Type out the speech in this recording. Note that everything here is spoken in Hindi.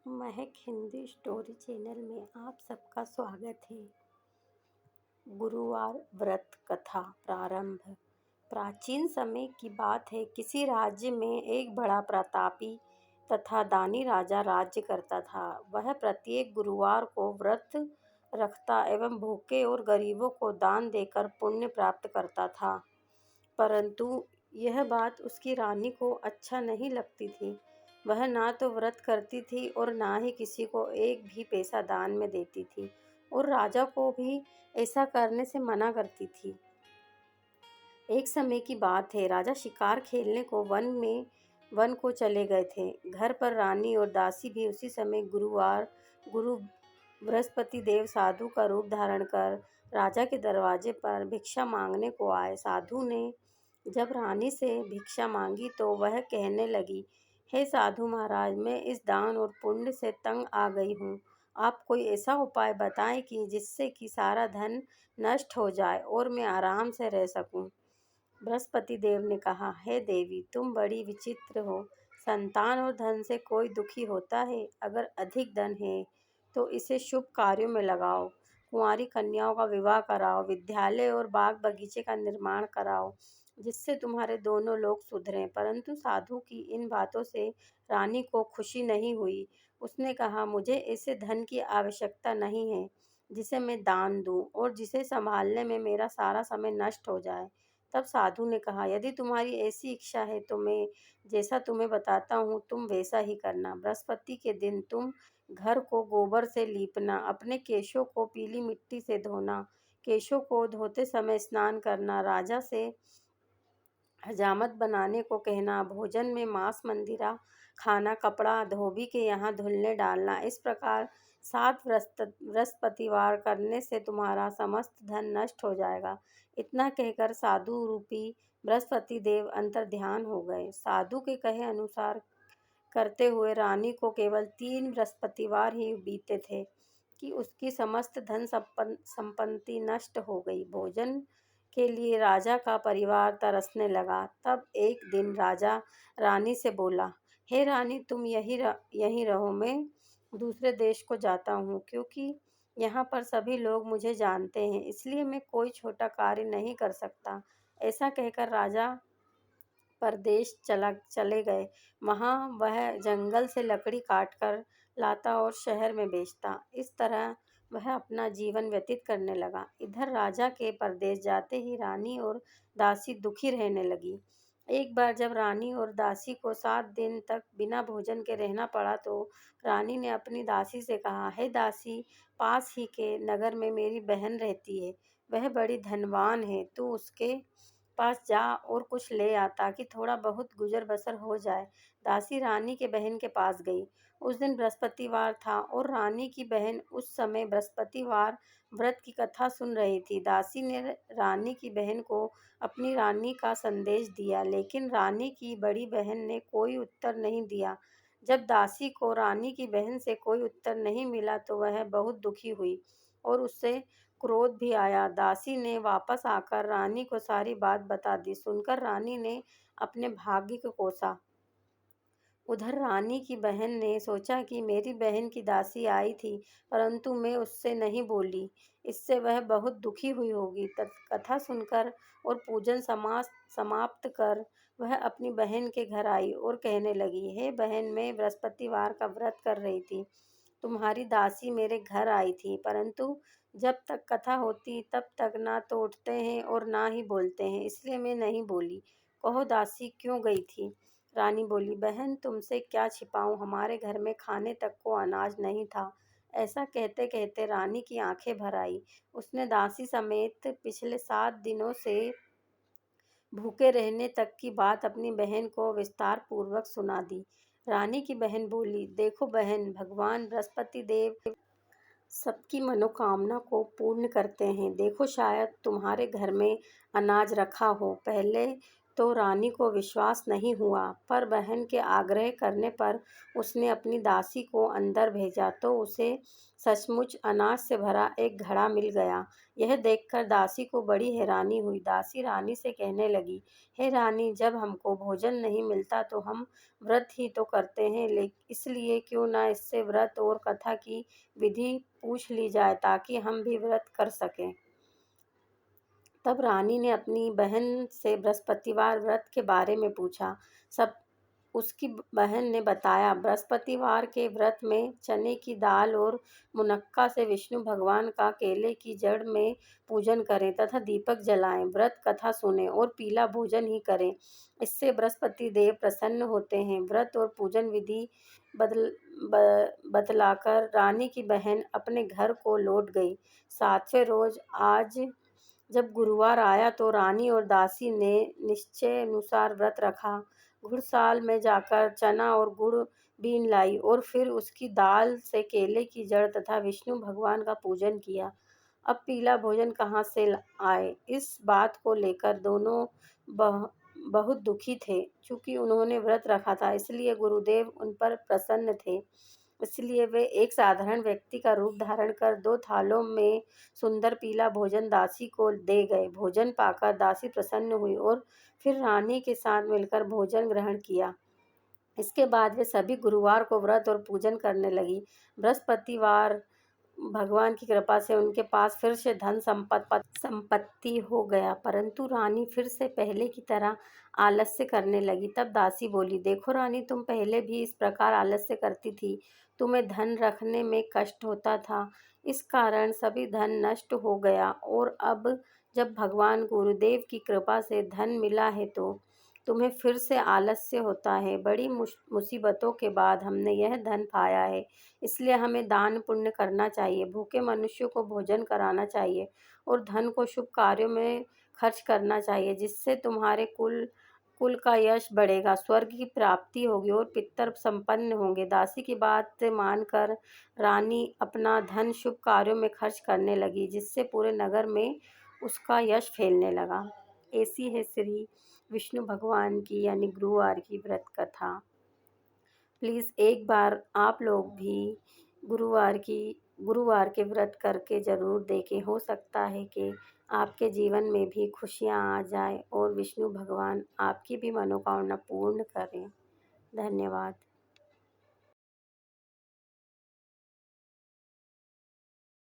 महक हिंदी स्टोरी चैनल में आप सबका स्वागत है। गुरुवार व्रत कथा प्रारंभ। प्राचीन समय की बात है। किसी राज्य में एक बड़ा प्रतापी तथा दानी राजा राज्य करता था। वह प्रत्येक गुरुवार को व्रत रखता एवं भूखे और गरीबों को दान देकर पुण्य प्राप्त करता था। परंतु यह बात उसकी रानी को अच्छा नहीं लगती थी। वह ना तो व्रत करती थी और ना ही किसी को एक भी पैसा दान में देती थी और राजा को भी ऐसा करने से मना करती थी। एक समय की बात है। राजा शिकार खेलने को वन को चले गए थे। घर पर रानी और दासी भी उसी समय गुरु बृहस्पति देव साधु का रूप धारण कर राजा के दरवाजे पर भिक्षा मांगने को आए। साधु ने जब रानी से भिक्षा मांगी तो वह कहने लगी, हे साधु महाराज, मैं इस दान और पुण्य से तंग आ गई हूँ। आप कोई ऐसा उपाय बताएं कि जिससे कि सारा धन नष्ट हो जाए और मैं आराम से रह सकूं। बृहस्पति देव ने कहा, हे देवी, तुम बड़ी विचित्र हो। संतान और धन से कोई दुखी होता है? अगर अधिक धन है तो इसे शुभ कार्यों में लगाओ। कुंवारी कन्याओं का विवाह कराओ, विद्यालय और बाग बगीचे का निर्माण कराओ, जिससे तुम्हारे दोनों लोग सुधरें। परंतु साधु की इन बातों से रानी को खुशी नहीं हुई। उसने कहा, मुझे ऐसे धन की आवश्यकता नहीं है जिसे मैं दान दूं और जिसे संभालने में मेरा सारा समय नष्ट हो जाए। तब साधु ने कहा, यदि तुम्हारी ऐसी इच्छा है तो मैं जैसा तुम्हें बताता हूँ तुम वैसा ही करना। बृहस्पति के दिन तुम घर को गोबर से लीपना, अपने केशों को पीली मिट्टी से धोना, केशों को धोते समय स्नान करना, राजा से हजामत बनाने को कहना, भोजन में मांस मंदिरा खाना, कपड़ा धोबी के यहाँ धुलने डालना। इस प्रकार 7 बृहस्पतिवार करने से तुम्हारा समस्त धन नष्ट हो जाएगा। इतना कहकर साधु रूपी बृहस्पति देव अंतर्ध्यान हो गए। साधु के कहे अनुसार करते हुए रानी को केवल 3 बृहस्पतिवार ही बीते थे कि उसकी समस्त धन संपत्ति नष्ट हो गई। भोजन के लिए राजा का परिवार तरसने लगा। तब एक दिन राजा रानी से बोला, हे रानी, तुम यहीं रहो, मैं दूसरे देश को जाता हूँ, क्योंकि यहाँ पर सभी लोग मुझे जानते हैं, इसलिए मैं कोई छोटा कार्य नहीं कर सकता। ऐसा कहकर राजा परदेश चले गए। वहाँ वह जंगल से लकड़ी काटकर लाता और शहर में बेचता। इस तरह वह अपना जीवन व्यतीत करने लगा। इधर राजा के परदेश जाते ही रानी और दासी दुखी रहने लगी। एक बार जब रानी और दासी को 7 दिन तक बिना भोजन के रहना पड़ा तो रानी ने अपनी दासी से कहा, हे दासी, पास ही के नगर में मेरी बहन रहती है। वह बड़ी धनवान है। तू उसके पास जा और कुछ ले आ ताकि थोड़ा बहुत गुजर बसर हो जाए। दासी रानी के बहन के पास गई। उस दिन बृहस्पतिवार था और रानी की बहन उस समय बृहस्पतिवार व्रत की कथा सुन रही थी। दासी ने रानी की बहन को अपनी रानी का संदेश दिया, लेकिन रानी की बड़ी बहन ने कोई उत्तर नहीं दिया। जब दासी को रानी की बहन से कोई उत्तर नहीं मिला तो वह बहुत दुखी हुई और उससे क्रोध भी आया। दासी ने वापस आकर रानी को सारी बात बता दी। सुनकर रानी ने अपने भाग्य को कोसा। उधर रानी की बहन ने सोचा कि मेरी बहन की दासी आई थी, परंतु मैं उससे नहीं बोली, इससे वह बहुत दुखी हुई होगी। कथा सुनकर और पूजन समाप्त कर वह अपनी बहन के घर आई और कहने लगी, हे बहन, मैं बृहस्पतिवार का व्रत कर रही थी। तुम्हारी दासी मेरे घर आई थी, परंतु जब तक कथा होती तब तक ना तो उठते हैं और ना ही बोलते हैं, इसलिए मैं नहीं बोली। कहो दासी क्यों गई थी? रानी बोली, बहन, तुमसे क्या छिपाऊं, हमारे घर में खाने तक को अनाज नहीं था। ऐसा कहते कहते रानी की आंखें भर आई। उसने दासी समेत पिछले 7 दिनों से भूखे रहने तक की बात अपनी बहन को विस्तार पूर्वक सुना दी। रानी की बहन बोली, देखो बहन, भगवान बृहस्पति देव सबकी मनोकामना को पूर्ण करते हैं। देखो, शायद तुम्हारे घर में अनाज रखा हो। पहले तो रानी को विश्वास नहीं हुआ, पर बहन के आग्रह करने पर उसने अपनी दासी को अंदर भेजा तो उसे सचमुच अनाज से भरा एक घड़ा मिल गया। यह देखकर दासी को बड़ी हैरानी हुई। दासी रानी से कहने लगी, हे रानी, जब हमको भोजन नहीं मिलता तो हम व्रत ही तो करते हैं, इसलिए क्यों ना इससे व्रत और कथा की विधि पूछ ली जाए ताकि हम भी व्रत कर सकें। तब रानी ने अपनी बहन से बृहस्पतिवार व्रत के बारे में पूछा। सब उसकी बहन ने बताया, बृहस्पतिवार के व्रत में चने की दाल और मुनक्का से विष्णु भगवान का केले की जड़ में पूजन करें तथा दीपक जलाएं, व्रत कथा सुनें और पीला भोजन ही करें। इससे बृहस्पति देव प्रसन्न होते हैं। व्रत और पूजन विधि बतलाकर रानी की बहन अपने घर को लौट गई। 7वें रोज आज जब गुरुवार आया तो रानी और दासी ने निश्चय अनुसार व्रत रखा। घुड़साल में जाकर चना और गुड़ बीन लाई और फिर उसकी दाल से केले की जड़ तथा विष्णु भगवान का पूजन किया। अब पीला भोजन कहाँ से आए, इस बात को लेकर दोनों बहुत दुखी थे। चूंकि उन्होंने व्रत रखा था, इसलिए गुरुदेव उन पर प्रसन्न थे। इसलिए वे एक साधारण व्यक्ति का रूप धारण कर 2 थालों में सुंदर पीला भोजन दासी को दे गए। भोजन पाकर दासी प्रसन्न हुई और फिर रानी के साथ मिलकर भोजन ग्रहण किया। इसके बाद वे सभी गुरुवार को व्रत और पूजन करने लगी। बृहस्पतिवार भगवान की कृपा से उनके पास फिर से धन संपत्ति हो गया, परंतु रानी फिर से पहले की तरह आलस्य करने लगी। तब दासी बोली, देखो रानी, तुम पहले भी इस प्रकार आलस्य करती थी। तुम्हें धन रखने में कष्ट होता था, इस कारण सभी धन नष्ट हो गया, और अब जब भगवान गुरुदेव की कृपा से धन मिला है तो तुम्हें फिर से आलस्य होता है। बड़ी मुसीबतों के बाद हमने यह धन पाया है, इसलिए हमें दान पुण्य करना चाहिए, भूखे मनुष्यों को भोजन कराना चाहिए और धन को शुभ कार्यों में खर्च करना चाहिए, जिससे तुम्हारे कुल कुल का यश बढ़ेगा, स्वर्ग की प्राप्ति होगी और पितर संपन्न होंगे। दासी की बात मानकर रानी अपना धन शुभ कार्यों में खर्च करने लगी, जिससे पूरे नगर में उसका यश फैलने लगा। ऐसी है श्री विष्णु भगवान की यानी गुरुवार की व्रत कथा। प्लीज़ एक बार आप लोग भी गुरुवार के व्रत करके ज़रूर देखें। हो सकता है कि आपके जीवन में भी खुशियाँ आ जाए और विष्णु भगवान आपकी भी मनोकामना पूर्ण करें। धन्यवाद।